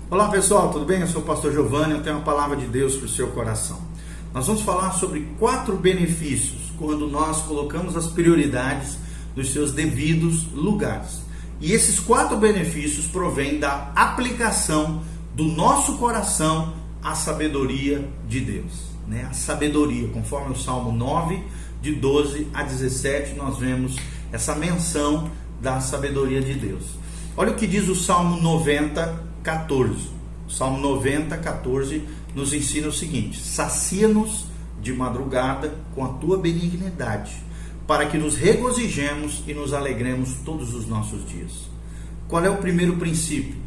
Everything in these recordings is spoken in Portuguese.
Olá pessoal, tudo bem? Eu sou o pastor Giovanni, eu tenho uma palavra de Deus para o seu coração. Nós vamos falar sobre 4 benefícios quando nós colocamos as prioridades nos seus devidos lugares. E esses 4 benefícios provêm da aplicação do nosso coração à sabedoria de Deus. A sabedoria, conforme o Salmo 9, de 12 a 17, nós vemos essa menção da sabedoria de Deus. Olha o que diz o Salmo 90, 14. O Salmo 90, 14 nos ensina o seguinte: sacia-nos de madrugada com a tua benignidade, para que nos regozijemos e nos alegremos todos os nossos dias. Qual é o primeiro princípio?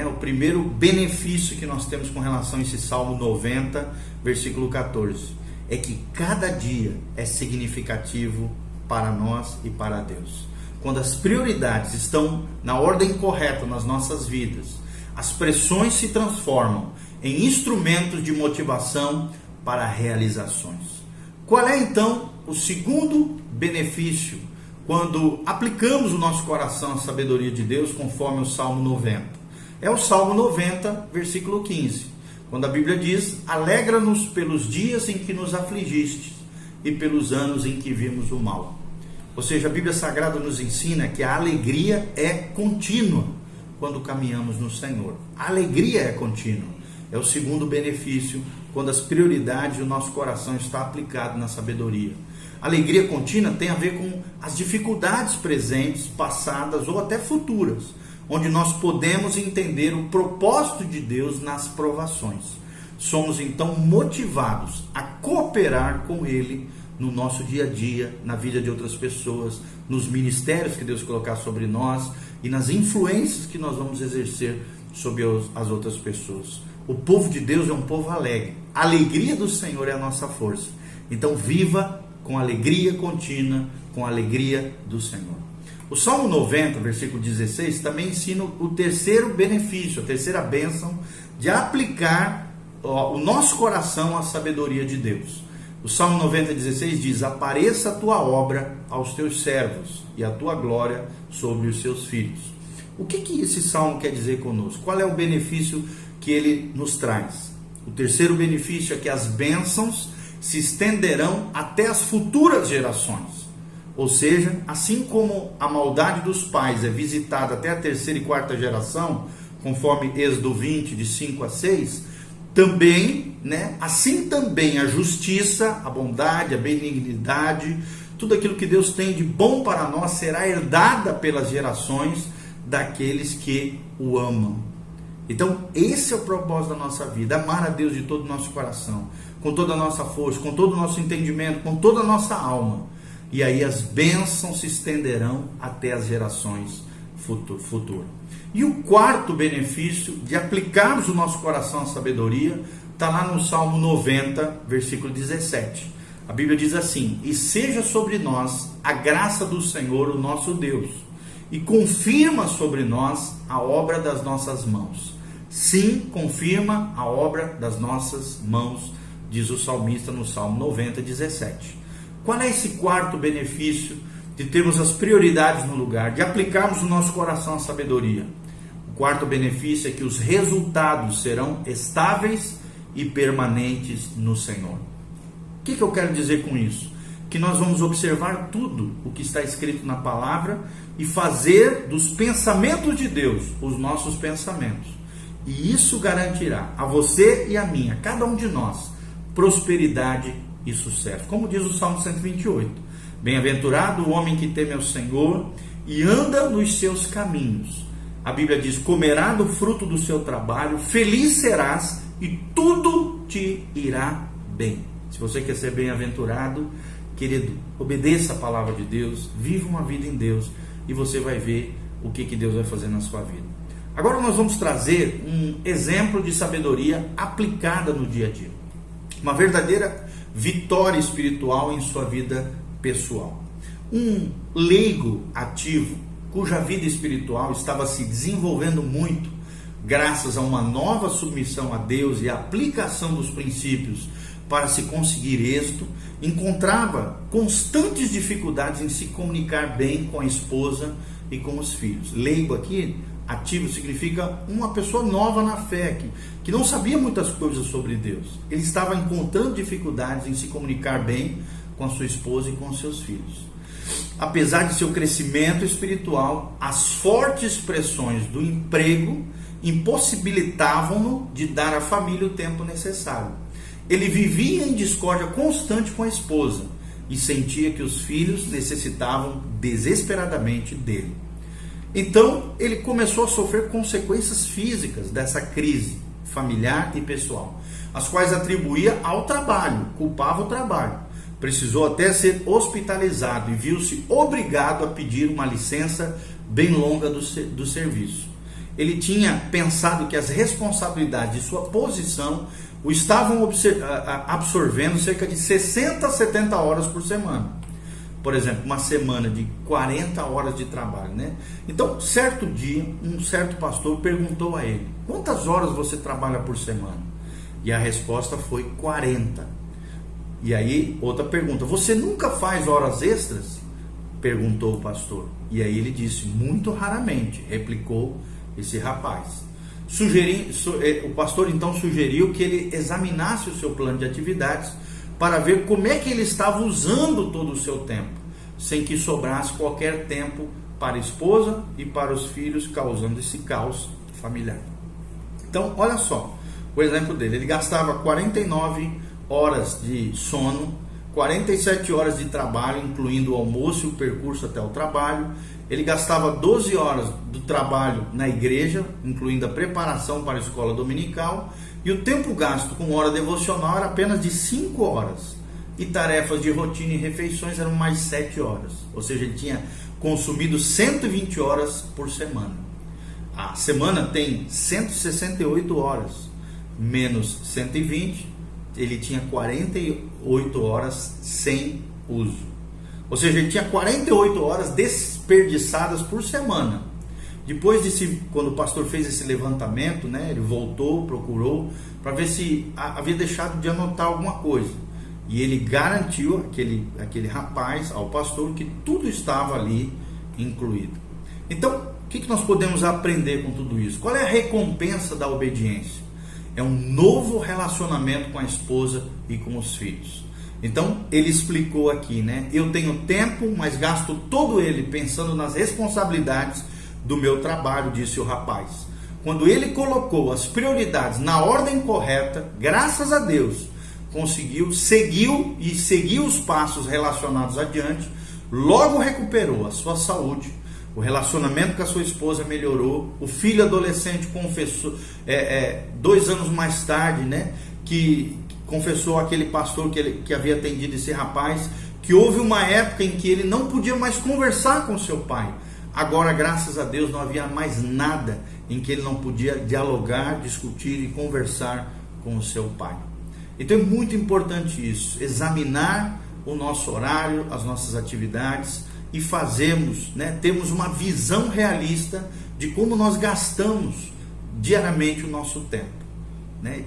O primeiro benefício que nós temos com relação a esse Salmo 90, versículo 14, é que cada dia é significativo para nós e para Deus. Quando as prioridades estão na ordem correta nas nossas vidas, as pressões se transformam em instrumentos de motivação para realizações. Qual é então o segundo benefício quando aplicamos o nosso coração à sabedoria de Deus, conforme o Salmo 90? É o Salmo 90, versículo 15, quando a Bíblia diz: alegra-nos pelos dias em que nos afligiste e pelos anos em que vimos o mal. Ou seja, a Bíblia Sagrada nos ensina que a alegria é contínua quando caminhamos no Senhor. A alegria é contínua. É o segundo benefício quando as prioridades do nosso coração está aplicado na sabedoria. A alegria contínua tem a ver com as dificuldades presentes, passadas ou até futuras, onde nós podemos entender o propósito de Deus nas provações. Somos então motivados a cooperar com Ele no nosso dia a dia, na vida de outras pessoas, nos ministérios que Deus colocar sobre nós e nas influências que nós vamos exercer sobre as outras pessoas. O povo de Deus é um povo alegre. A alegria do Senhor é a nossa força. Então viva com alegria contínua, com a alegria do Senhor. O Salmo 90, versículo 16, também ensina o terceiro benefício, a terceira bênção de aplicar o nosso coração à sabedoria de Deus. O Salmo 90, 16 diz: apareça a tua obra aos teus servos e a tua glória sobre os seus filhos. O que esse salmo quer dizer conosco? Qual é o benefício que ele nos traz? O terceiro benefício é que as bênçãos se estenderão até as futuras gerações. Ou seja, assim como a maldade dos pais é visitada até a terceira e quarta geração, conforme Êxodo 20, de 5 a 6, assim também a justiça, a bondade, a benignidade, tudo aquilo que Deus tem de bom para nós será herdada pelas gerações daqueles que o amam. Então esse é o propósito da nossa vida: amar a Deus de todo o nosso coração, com toda a nossa força, com todo o nosso entendimento, com toda a nossa alma. E aí as bênçãos se estenderão até as gerações futuras. E o quarto benefício de aplicarmos o nosso coração à sabedoria está lá no Salmo 90, versículo 17. A Bíblia diz assim: e seja sobre nós a graça do Senhor, o nosso Deus, e confirma sobre nós a obra das nossas mãos. Sim, confirma a obra das nossas mãos, diz o salmista no Salmo 90, 17. Qual é esse quarto benefício de termos as prioridades no lugar, de aplicarmos o nosso coração à sabedoria? O quarto benefício é que os resultados serão estáveis e permanentes no Senhor. O que eu quero dizer com isso? Que nós vamos observar tudo o que está escrito na palavra e fazer dos pensamentos de Deus os nossos pensamentos. E isso garantirá a você e a mim, a cada um de nós, prosperidade e sucesso. Como diz o Salmo 128, bem-aventurado o homem que teme ao Senhor e anda nos seus caminhos. A Bíblia diz: comerá do fruto do seu trabalho, feliz serás e tudo te irá bem. Se você quer ser bem-aventurado, querido, obedeça a palavra de Deus, viva uma vida em Deus e você vai ver o que Deus vai fazer na sua vida. Agora nós vamos trazer um exemplo de sabedoria aplicada no dia a dia. Uma verdadeira vitória espiritual em sua vida pessoal. Um leigo ativo, cuja vida espiritual estava se desenvolvendo muito, graças a uma nova submissão a Deus e a aplicação dos princípios para se conseguir êxito, encontrava constantes dificuldades em se comunicar bem com a esposa e com os filhos. Leigo aqui, ativo significa uma pessoa nova na fé, que não sabia muitas coisas sobre Deus. Ele estava encontrando dificuldades em se comunicar bem com a sua esposa e com os seus filhos. Apesar de seu crescimento espiritual, as fortes pressões do emprego impossibilitavam-no de dar à família o tempo necessário. Ele vivia em discórdia constante com a esposa e sentia que os filhos necessitavam desesperadamente dele. Então, ele começou a sofrer consequências físicas dessa crise familiar e pessoal, as quais atribuía ao trabalho, culpava o trabalho. Precisou até ser hospitalizado e viu-se obrigado a pedir uma licença bem longa do serviço. Ele tinha pensado que as responsabilidades de sua posição o estavam absorvendo cerca de 60 a 70 horas por semana. Por exemplo, uma semana de 40 horas de trabalho, né? Então, certo dia, um certo pastor perguntou a ele: quantas horas você trabalha por semana? E a resposta foi 40. E aí, outra pergunta: você nunca faz horas extras? Perguntou o pastor. E aí ele disse: muito raramente, replicou esse rapaz. O pastor então sugeriu que ele examinasse o seu plano de atividades para ver como é que ele estava usando todo o seu tempo, sem que sobrasse qualquer tempo para a esposa e para os filhos, causando esse caos familiar. Então, olha só o exemplo dele. Ele gastava 49 horas de sono, 47 horas de trabalho, incluindo o almoço e o percurso até o trabalho. Ele gastava 12 horas do trabalho na igreja, incluindo a preparação para a escola dominical, e o tempo gasto com hora devocional era apenas de 5 horas. E tarefas de rotina e refeições eram mais 7 horas. Ou seja, ele tinha consumido 120 horas por semana. A semana tem 168 horas, menos 120, ele tinha 48 horas sem uso. Ou seja, ele tinha 48 horas desperdiçadas por semana. Depois quando o pastor fez esse levantamento, né, ele voltou, procurou, para ver se havia deixado de anotar alguma coisa. E ele garantiu, aquele rapaz, ao pastor, que tudo estava ali incluído. Então, o que nós podemos aprender com tudo isso? Qual é a recompensa da obediência? É um novo relacionamento com a esposa e com os filhos. Então, ele explicou aqui, né? Eu tenho tempo, mas gasto todo ele pensando nas responsabilidades do meu trabalho, disse o rapaz. Quando ele colocou as prioridades na ordem correta, graças a Deus, seguiu os passos relacionados adiante, logo recuperou a sua saúde, o relacionamento com a sua esposa melhorou, o filho adolescente confessou, 2 anos mais tarde, né, que confessou aquele pastor que havia atendido esse rapaz, que houve uma época em que ele não podia mais conversar com seu pai. Agora, graças a Deus, não havia mais nada em que ele não podia dialogar, discutir e conversar com o seu pai. Então é muito importante isso, examinar o nosso horário, as nossas atividades e temos uma visão realista de como nós gastamos diariamente o nosso tempo.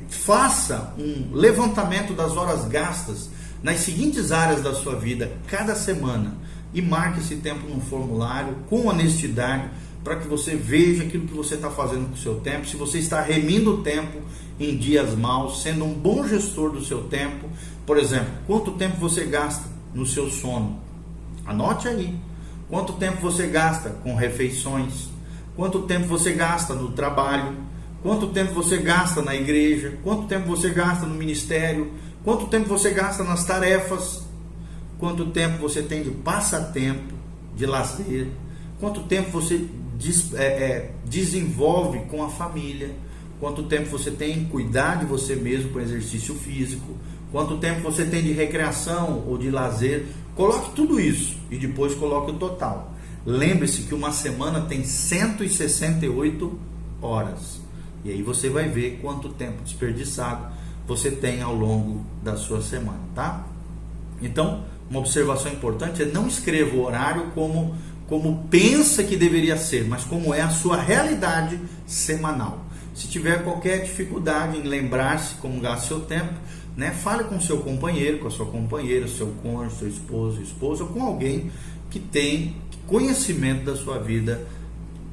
Faça um levantamento das horas gastas nas seguintes áreas da sua vida cada semana e marque esse tempo num formulário com honestidade para que você veja aquilo que você está fazendo com o seu tempo, se você está remindo o tempo em dias maus, sendo um bom gestor do seu tempo. Por exemplo, quanto tempo você gasta no seu sono? Anote aí. Quanto tempo você gasta com refeições? Quanto tempo você gasta no trabalho? Quanto tempo você gasta na igreja? Quanto tempo você gasta no ministério? Quanto tempo você gasta nas tarefas? Quanto tempo você tem de passatempo, de lazer? Quanto tempo você desenvolve com a família? Quanto tempo você tem em cuidar de você mesmo com exercício físico? Quanto tempo você tem de recreação ou de lazer? Coloque tudo isso e depois coloque o total. Lembre-se que uma semana tem 168 horas. E aí você vai ver quanto tempo desperdiçado você tem ao longo da sua semana, tá? Então, uma observação importante é não escreva o horário como pensa que deveria ser, mas como é a sua realidade semanal. Se tiver qualquer dificuldade em lembrar-se como gasta seu tempo, fale com seu companheiro, com a sua companheira, seu cônjuge, seu esposo, esposa, ou com alguém que tem conhecimento da sua vida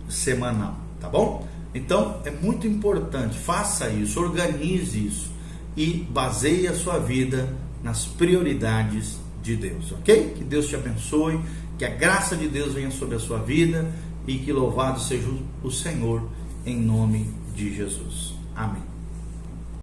semanal. tá bom? Então é muito importante, faça isso, organize isso e baseie a sua vida nas prioridades de Deus, ok? Que Deus te abençoe, que a graça de Deus venha sobre a sua vida e que louvado seja o Senhor em nome de Jesus. Amém.